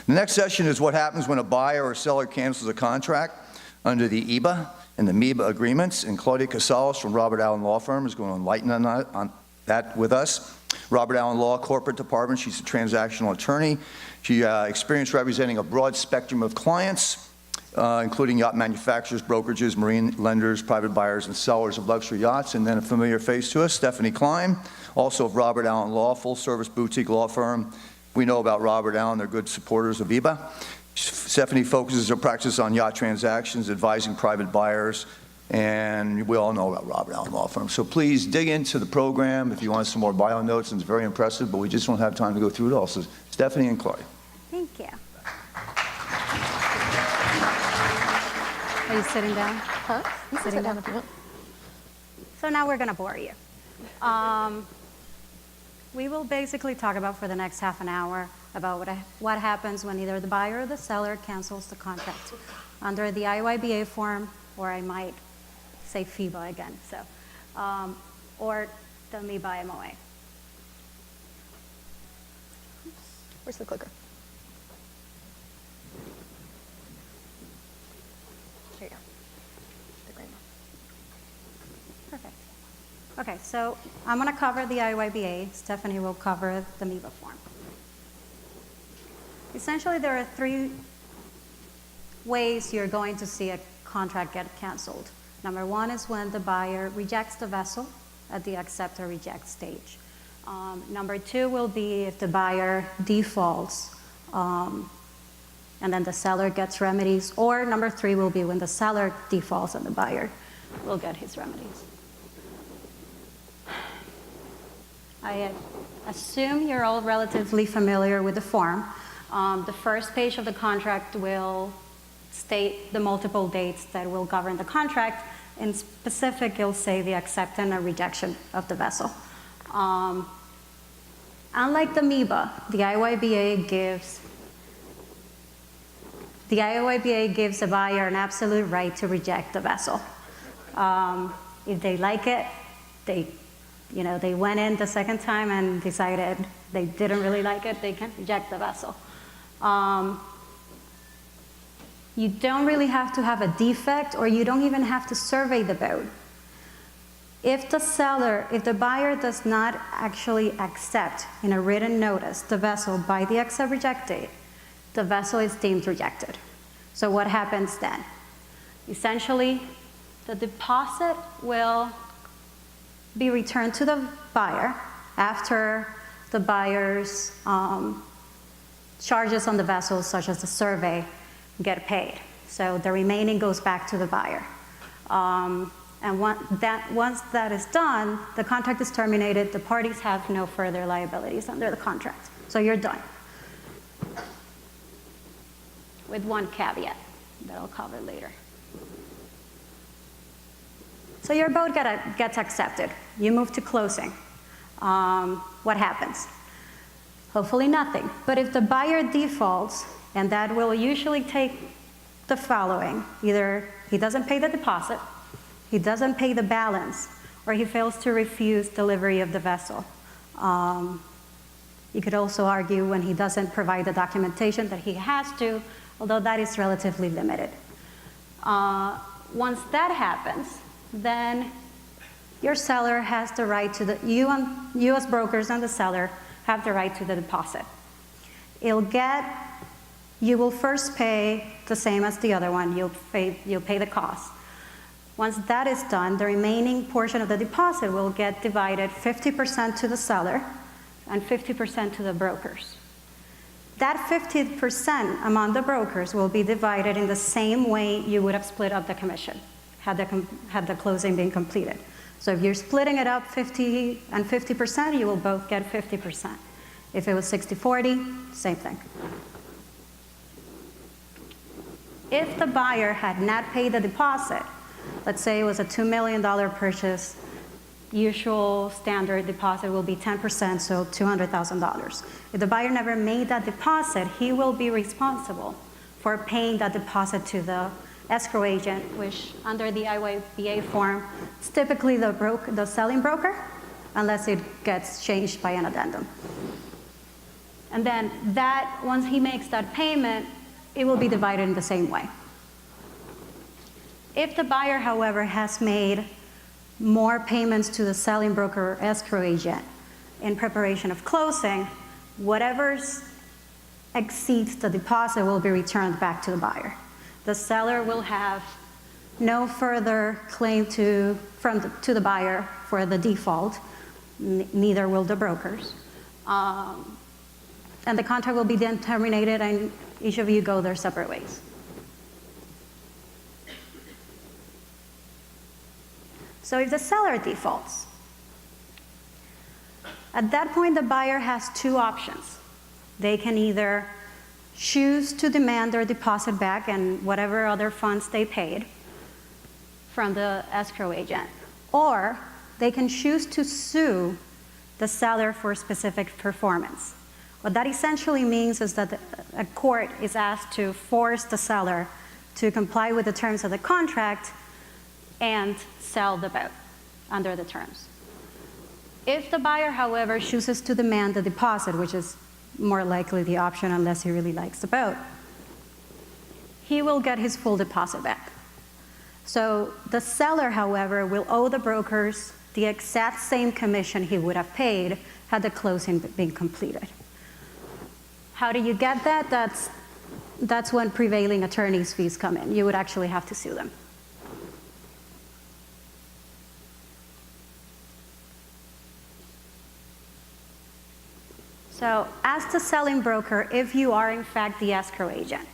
The next session is what happens when a buyer or seller cancels a contract under the EBA and the MEBA agreements, and Claudia Casalis from Robert Allen Law Firm is going to enlighten on that with us. Robert Allen Law Corporate Department, she's a transactional attorney. She experienced representing a broad spectrum of clients, including yacht manufacturers, brokerages, marine lenders, private buyers, and sellers of luxury yachts. And then a familiar face to us, Stephanie Klein, also of Robert Allen Law, full-service boutique law firm. We know about Robert Allen, they're good supporters of EBA. Stephanie focuses her practice on yacht transactions, advising private buyers, and we all know about Robert Allen Law Firm. So please dig into the program if you want some more bio notes, and it's very impressive, but we just don't have time to go through it all. So Stephanie and Claudia. Thank you. Are you sitting down? Huh? You can sit down if you want. So now we're going to bore you. We will basically talk about for the next half an hour about what happens when either the buyer or the seller cancels the contract under the IYBA form, or I might say FIBA again, so, or the MEBA MOA. Where's the clicker? There you go. The green one. Perfect. Okay, so I'm going to cover the IYBA. Stephanie will cover the MEBA form. Essentially, there are three ways you're going to see a contract get canceled. Number one is when the buyer rejects the vessel at the accept or reject stage. Number two will be if the buyer defaults and then the seller gets remedies. Or number three will be when the seller defaults and the buyer will get his remedies. I assume you're all relatively familiar with the form. The first page of the contract will state the multiple dates that will govern the contract. In specific, it'll say the acceptance or rejection of the vessel. Unlike the MEBA, the IYBA gives the buyer an absolute right to reject the vessel. If they like it, they went in the second time and decided they didn't really like it, they can reject the vessel. You don't really have to have a defect, or you don't even have to survey the boat. If the buyer does not actually accept in a written notice the vessel by the accept reject date, the vessel is deemed rejected. So what happens then? Essentially, the deposit will be returned to the buyer after the buyer's charges on the vessel, such as the survey, get paid. So the remaining goes back to the buyer. And once that is done, the contract is terminated. The parties have no further liabilities under the contract. So you're done. With one caveat that I'll cover later. So your boat gets accepted. You move to closing. What happens? Hopefully nothing. But if the buyer defaults, and that will usually take the following: either he doesn't pay the deposit, he doesn't pay the balance, or he fails to refuse delivery of the vessel. You could also argue when he doesn't provide the documentation that he has to, although that is relatively limited. Once that happens, then your seller has the right to you as brokers and the seller have the right to the deposit. You will first pay the same as the other one. You'll pay the cost. Once that is done, the remaining portion of the deposit will get divided 50% to the seller and 50% to the brokers. That 50% among the brokers will be divided in the same way you would have split up the commission had the closing been completed. So if you're splitting it up 50 and 50%, you will both get 50%. If it was 60-40, same thing. If the buyer had not paid the deposit, let's say it was a $2 million purchase, usual standard deposit will be 10%, so $200,000. If the buyer never made that deposit, he will be responsible for paying that deposit to the escrow agent, which under the IYBA form, is typically the selling broker, unless it gets changed by an addendum. And then that, once he makes that payment, it will be divided in the same way. If the buyer, however, has made more payments to the selling broker or escrow agent in preparation of closing, whatever exceeds the deposit will be returned back to the buyer. The seller will have no further claim to the buyer for the default, neither will the brokers. And the contract will be then terminated and each of you go their separate ways. So if the seller defaults, at that point the buyer has two options. They can either choose to demand their deposit back and whatever other funds they paid from the escrow agent, or they can choose to sue the seller for specific performance. What that essentially means is that a court is asked to force the seller to comply with the terms of the contract and sell the boat under the terms. If the buyer, however, chooses to demand the deposit, which is more likely the option unless he really likes the boat, he will get his full deposit back. So the seller, however, will owe the brokers the exact same commission he would have paid had the closing been completed. How do you get that? That's when prevailing attorney's fees come in. You would actually have to sue them. So as the selling broker, if you are in fact the escrow agent,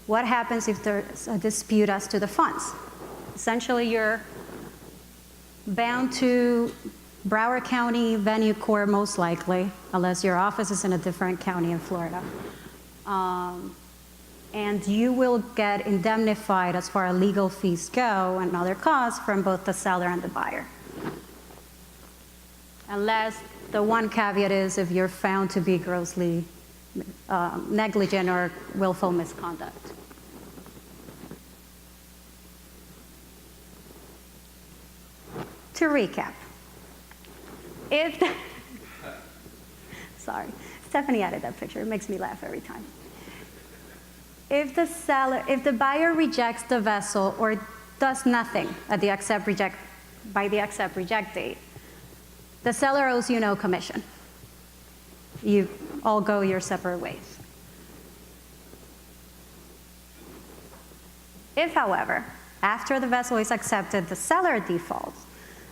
what happens if there's a dispute as to the funds? Essentially, you're bound to Broward County Venue Court, most likely, unless your office is in a different county in Florida. And you will get indemnified as far as legal fees go and other costs from both the seller and the buyer. Unless the one caveat is if you're found to be grossly negligent or willful misconduct. To recap, sorry, Stephanie added that picture. It makes me laugh every time. If the buyer rejects the vessel or does nothing at the by the accept reject date, the seller owes you no commission. You all go your separate ways. If, however, after the vessel is accepted, the seller defaults,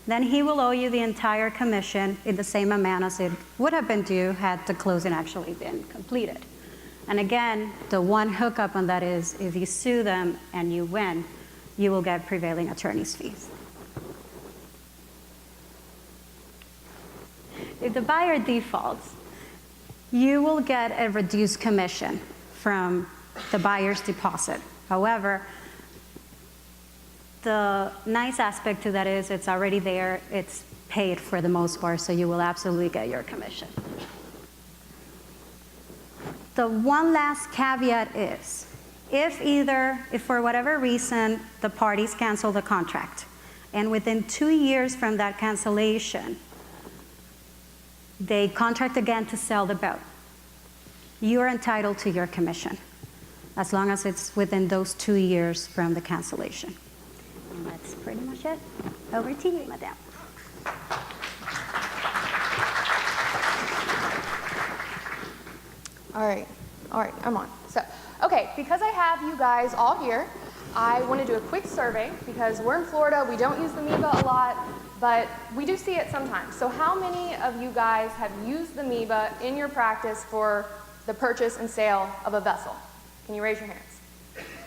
then he will owe you the entire commission in the same amount as it would have been due had the closing actually been completed. And again, the one hookup on that is if you sue them and you win, you will get prevailing attorney's fees. If the buyer defaults, you will get a reduced commission from the buyer's deposit. However, the nice aspect to that is it's already there, it's paid for the most part, so you will absolutely get your commission. The one last caveat is, if for whatever reason the parties cancel the contract, and within 2 years from that cancellation, they contract again to sell the boat, you are entitled to your commission, as long as it's within those 2 years from the cancellation. And that's pretty much it. Over to you, Madame. All right, I'm on. So, okay, because I have you guys all here, I want to do a quick survey because we're in Florida, we don't use the MEBA a lot, but we do see it sometimes. So how many of you guys have used the MEBA in your practice for the purchase and sale of a vessel? Can you raise your hands?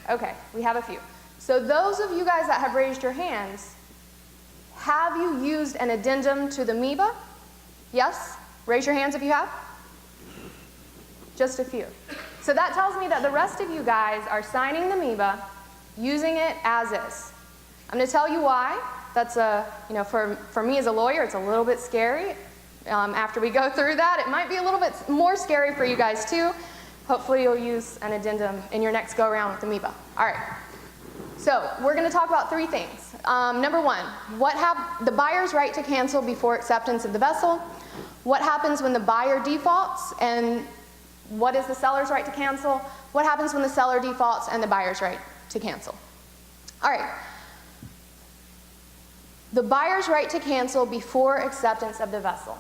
Okay, we have a few. So those of you guys that have raised your hands, have you used an addendum to the MEBA? Yes? Raise your hands if you have. Just a few. So that tells me that the rest of you guys are signing the MEBA, using it as is. I'm going to tell you why. That's for me as a lawyer, it's a little bit scary. After we go through that, it might be a little bit more scary for you guys too. Hopefully you'll use an addendum in your next go around with the MEBA. All right. So we're going to talk about three things. Number one, the buyer's right to cancel before acceptance of the vessel. What happens when the buyer defaults? And What is the seller's right to cancel? What happens when the seller defaults and the buyer's right to cancel? All right. The buyer's right to cancel before acceptance of the vessel.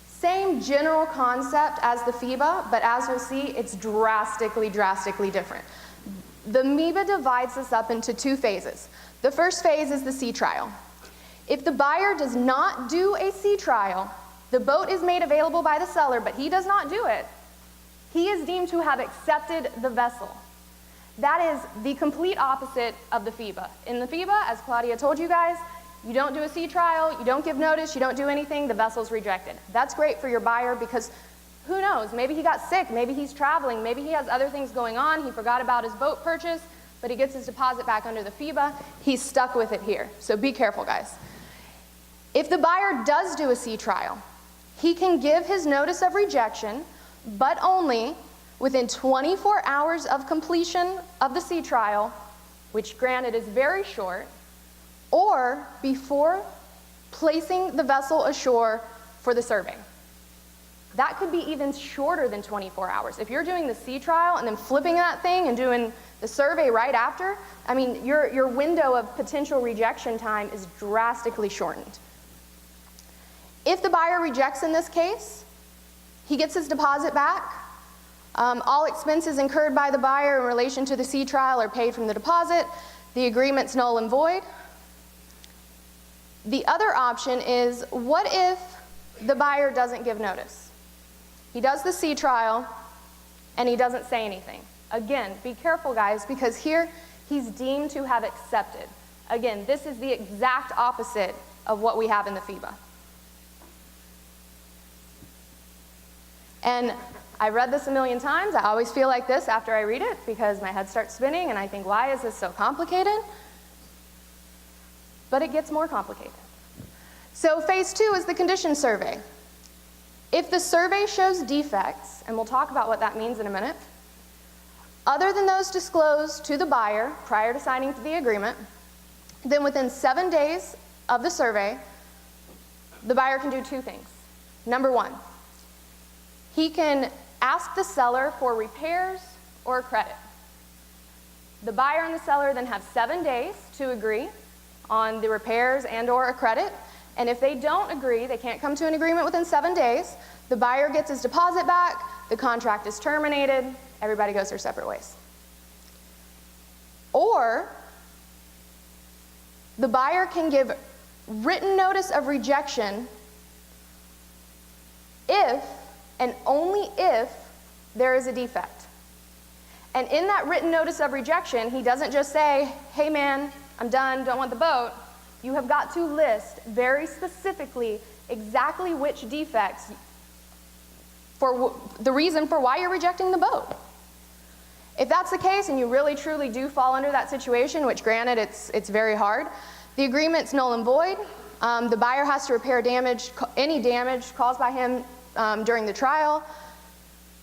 Same general concept as the FEBA, but as we'll see, it's drastically different. The MEBA divides this up into two phases. The first phase is the sea trial. If the buyer does not do a sea trial, the boat is made available by the seller, but he does not do it, he is deemed to have accepted the vessel. That is the complete opposite of the FEBA. In the FEBA, as Claudia told you guys, you don't do a sea trial, you don't give notice, you don't do anything, the vessel's rejected. That's great for your buyer because who knows, maybe he got sick, maybe he's traveling, maybe he has other things going on, he forgot about his boat purchase, but he gets his deposit back under the FEBA, he's stuck with it here. So be careful, guys. If the buyer does do a sea trial, he can give his notice of rejection, but only within 24 hours of completion of the sea trial, which granted is very short, or before placing the vessel ashore for the survey. That could be even shorter than 24 hours. If you're doing the sea trial and then flipping that thing and doing the survey right after, I mean, your window of potential rejection time is drastically shortened. If the buyer rejects in this case, he gets his deposit back. All expenses incurred by the buyer in relation to the sea trial are paid from the deposit. The agreement's null and void. The other option is, what if the buyer doesn't give notice? He does the sea trial and he doesn't say anything. Again, be careful, guys, because here he's deemed to have accepted. Again, this is the exact opposite of what we have in the FEBA. And I read this a million times. I always feel like this after I read it because my head starts spinning and I think, why is this so complicated? But it gets more complicated. So phase 2 is the condition survey. If the survey shows defects, and we'll talk about what that means in a minute, other than those disclosed to the buyer prior to signing the agreement, then within 7 days of the survey, the buyer can do two things. Number one, he can ask the seller for repairs or credit. The buyer and the seller then have 7 days to agree on the repairs and or a credit, and if they don't agree, they can't come to an agreement within 7 days, the buyer gets his deposit back, the contract is terminated, everybody goes their separate ways. Or the buyer can give written notice of rejection if and only if there is a defect. And in that written notice of rejection, he doesn't just say, hey man, I'm done, don't want the boat. You have got to list very specifically exactly which defects for the reason for why you're rejecting the boat. If that's the case and you really truly do fall under that situation, which granted it's very hard, the agreement's null and void. The buyer has to repair any damage caused by him during the trial.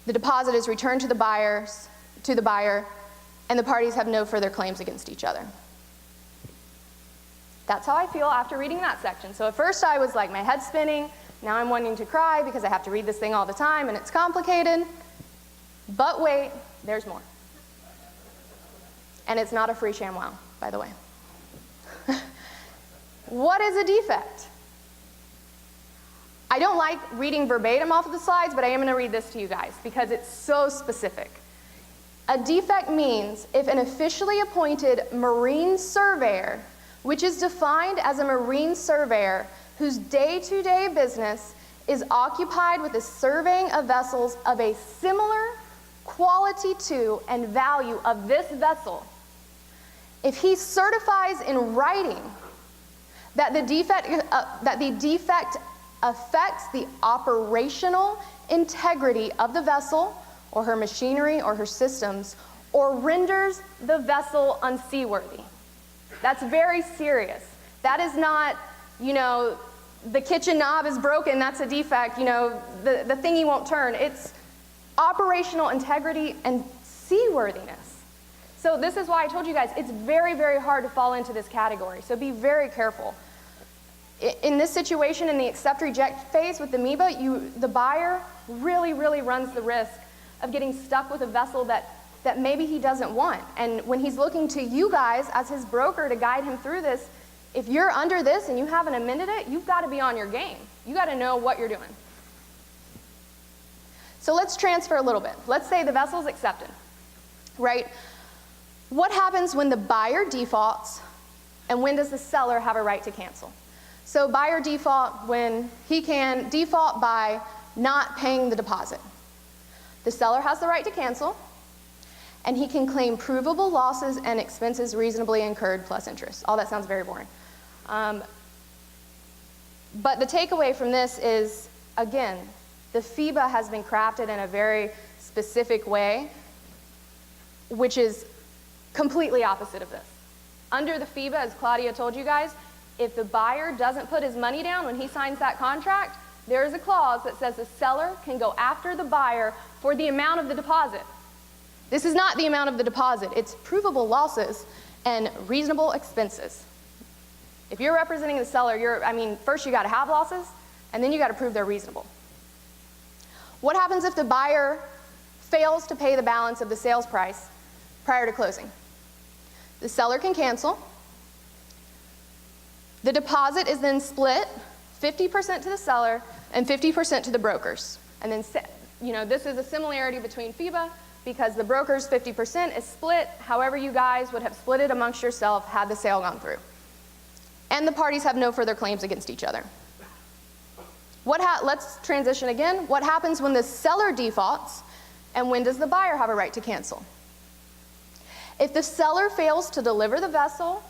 The deposit is returned to the buyer, and the parties have no further claims against each other. That's how I feel after reading that section. So at first I was like, my head's spinning. Now I'm wanting to cry because I have to read this thing all the time and it's complicated. But wait, there's more. And it's not a free ShamWow, by the way. What is a defect? I don't like reading verbatim off of the slides, but I am going to read this to you guys because it's so specific. A defect means if an officially appointed marine surveyor, which is defined as a marine surveyor whose day-to-day business is occupied with the surveying of vessels of a similar quality to and value of this vessel, if he certifies in writing that the defect affects the operational integrity of the vessel or her machinery or her systems or renders the vessel unseaworthy. That's very serious. That is not, the kitchen knob is broken, that's a defect, the thingy won't turn. It's operational integrity and seaworthiness. So this is why I told you guys, it's very, very hard to fall into this category, so be very careful. In this situation, in the accept reject phase with the MIBA, the buyer really, really runs the risk of getting stuck with a vessel that maybe he doesn't want. And when he's looking to you guys as his broker to guide him through this, if you're under this and you haven't amended it, you've got to be on your game. You got to know what you're doing. So let's transfer a little bit. Let's say the vessel's accepted, right? What happens when the buyer defaults, and when does the seller have a right to cancel? So buyer default when he can default by not paying the deposit. The seller has the right to cancel, and he can claim provable losses and expenses reasonably incurred plus interest. All that sounds very boring. But the takeaway from this is, again, the FIBA has been crafted in a very specific way, which is completely opposite of this. Under the FIBA, as Claudia told you guys, if the buyer doesn't put his money down when he signs that contract, there is a clause that says the seller can go after the buyer for the amount of the deposit. This is not the amount of the deposit. It's provable losses and reasonable expenses. If you're representing the seller, first you got to have losses, and then you got to prove they're reasonable. What happens if the buyer fails to pay the balance of the sales price prior to closing? The seller can cancel. The deposit is then split 50% to the seller and 50% to the brokers. And then, this is a similarity between FIBA because the broker's 50% is split however you guys would have split it amongst yourself had the sale gone through. And the parties have no further claims against each other. Let's transition again. What happens when the seller defaults, and when does the buyer have a right to cancel? If the seller fails to deliver the vessel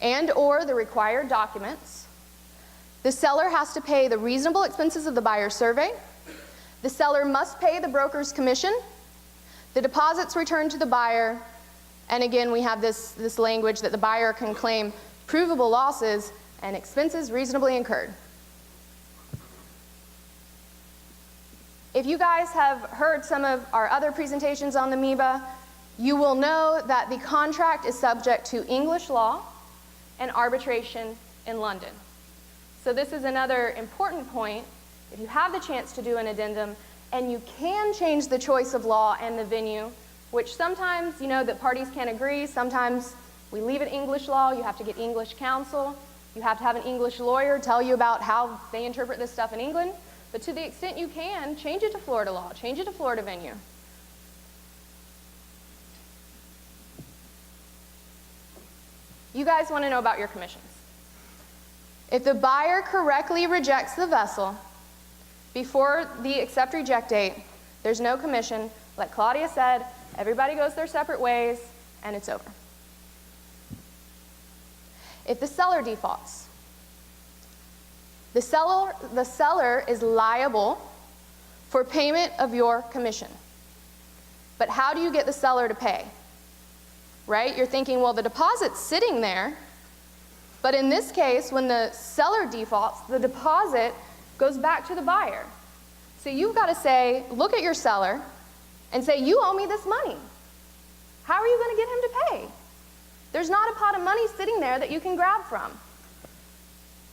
and/or the required documents, the seller has to pay the reasonable expenses of the buyer's survey. The seller must pay the broker's commission. The deposit's returned to the buyer. And again, we have this language that the buyer can claim provable losses and expenses reasonably incurred. If you guys have heard some of our other presentations on the MIBA, you will know that the contract is subject to English law and arbitration in London. So this is another important point. If you have the chance to do an addendum, and you can change the choice of law and the venue, which sometimes, that parties can't agree. Sometimes we leave it English law. You have to get English counsel. You have to have an English lawyer tell you about how they interpret this stuff in England. But to the extent you can, change it to Florida law. Change it to Florida venue. You guys want to know about your commissions. If the buyer correctly rejects the vessel before the accept-reject date, there's no commission. Like Claudia said, everybody goes their separate ways, and it's over. If the seller defaults, the seller is liable for payment of your commission. But how do you get the seller to pay? Right? You're thinking, well, the deposit's sitting there. But in this case, when the seller defaults, the deposit goes back to the buyer. So you've got to say, look at your seller and say, you owe me this money. How are you going to get him to pay? There's not a pot of money sitting there that you can grab from.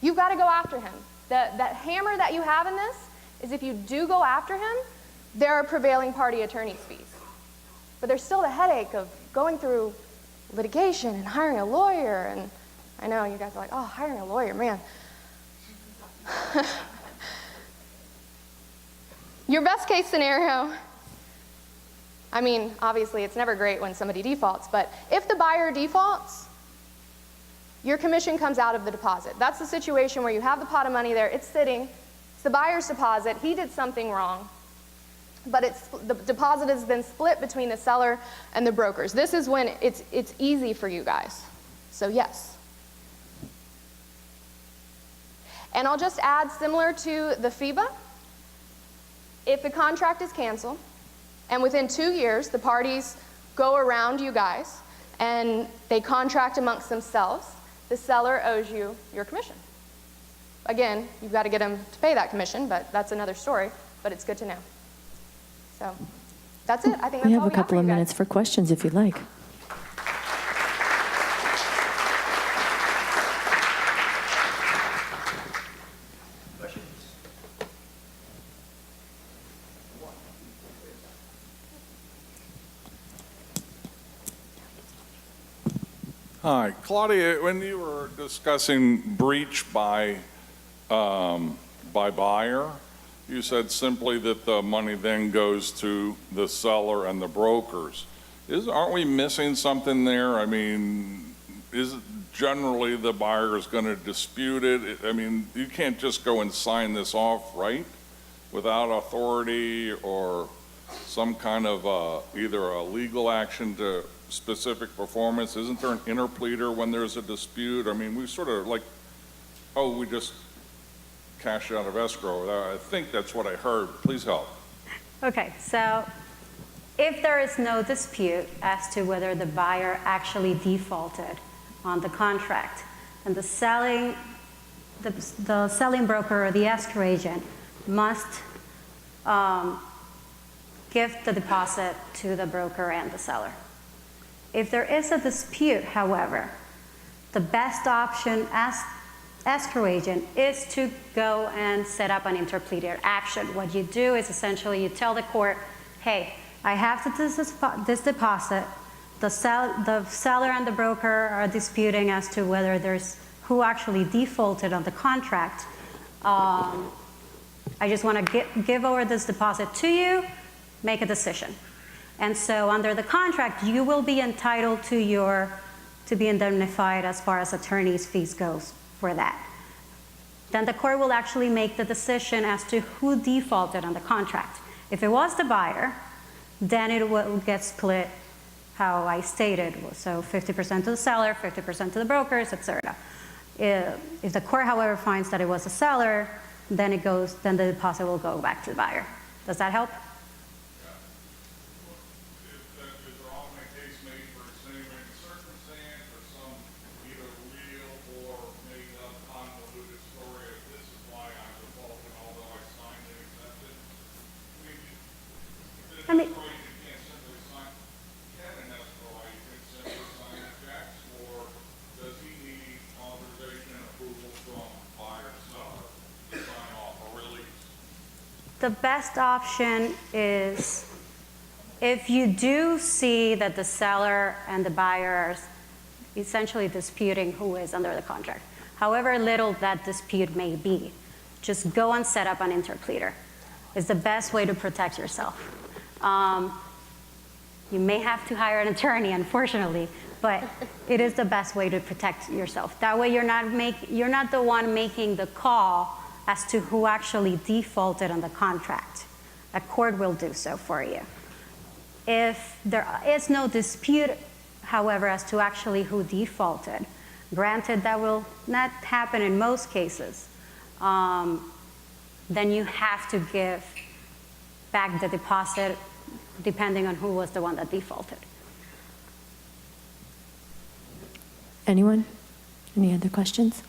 You've got to go after him. That hammer that you have in this is if you do go after him, there are prevailing party attorney's fees. But there's still the headache of going through litigation and hiring a lawyer. And I know you guys are like, oh, hiring a lawyer, man. Your best case scenario, obviously it's never great when somebody defaults, but if the buyer defaults, your commission comes out of the deposit. That's the situation where you have the pot of money there, it's sitting, it's the buyer's deposit, he did something wrong, but the deposit has been split between the seller and the brokers. This is when it's easy for you guys. So yes. And I'll just add, similar to the FIBA, if the contract is canceled, and within 2 years the parties go around you guys and they contract amongst themselves, the seller owes you your commission. Again, you've got to get them to pay that commission, but that's another story, but it's good to know. So that's it. I think We that's have a couple of minutes for questions if you'd like. Hi, Claudia, when you were discussing breach by buyer, you said simply that the money then goes to the seller and the brokers. Aren't we missing something there? I mean, is generally the buyer is going to dispute it? I mean, you can't just go and sign this off, right? Without authority or some kind of either a legal action to specific performance. Isn't there an interpleader when there's a dispute? I mean, we sort of like, oh, we just cash out of escrow. I think that's what I heard. Please help. Okay, so if there is no dispute as to whether the buyer actually defaulted on the contract, and the selling broker or the escrow agent must give the deposit to the broker and the seller. If there is a dispute, however, the best option as escrow agent is to go and set up an interpleader action. What you do is essentially you tell the court, hey, I have this deposit. The seller and the broker are disputing as to whether there's who actually defaulted on the contract. I just want to give over this deposit to you, make a decision. And so under the contract, you will be entitled to be indemnified as far as attorney's fees goes for that. Then the court will actually make the decision as to who defaulted on the contract. If it was the buyer, then it will get split how I stated. So 50% to the seller, 50% to the brokers, etc. If the court, however, finds that it was the seller, then the deposit will go back to the buyer. Does that help? I mean, the best option is if you do see that the seller and the buyer are essentially disputing who is under the contract, however little that dispute may be, just go and set up an interpleader. It's the best way to protect yourself. You may have to hire an attorney, unfortunately, but it is the best way to protect yourself. That way you're not the one making the call as to who actually defaulted on the contract. A court will do so for you. If there is no dispute, however, as to actually who defaulted, granted that will not happen in most cases, then you have to give back the deposit depending on who was the one that defaulted. Anyone? Any other questions?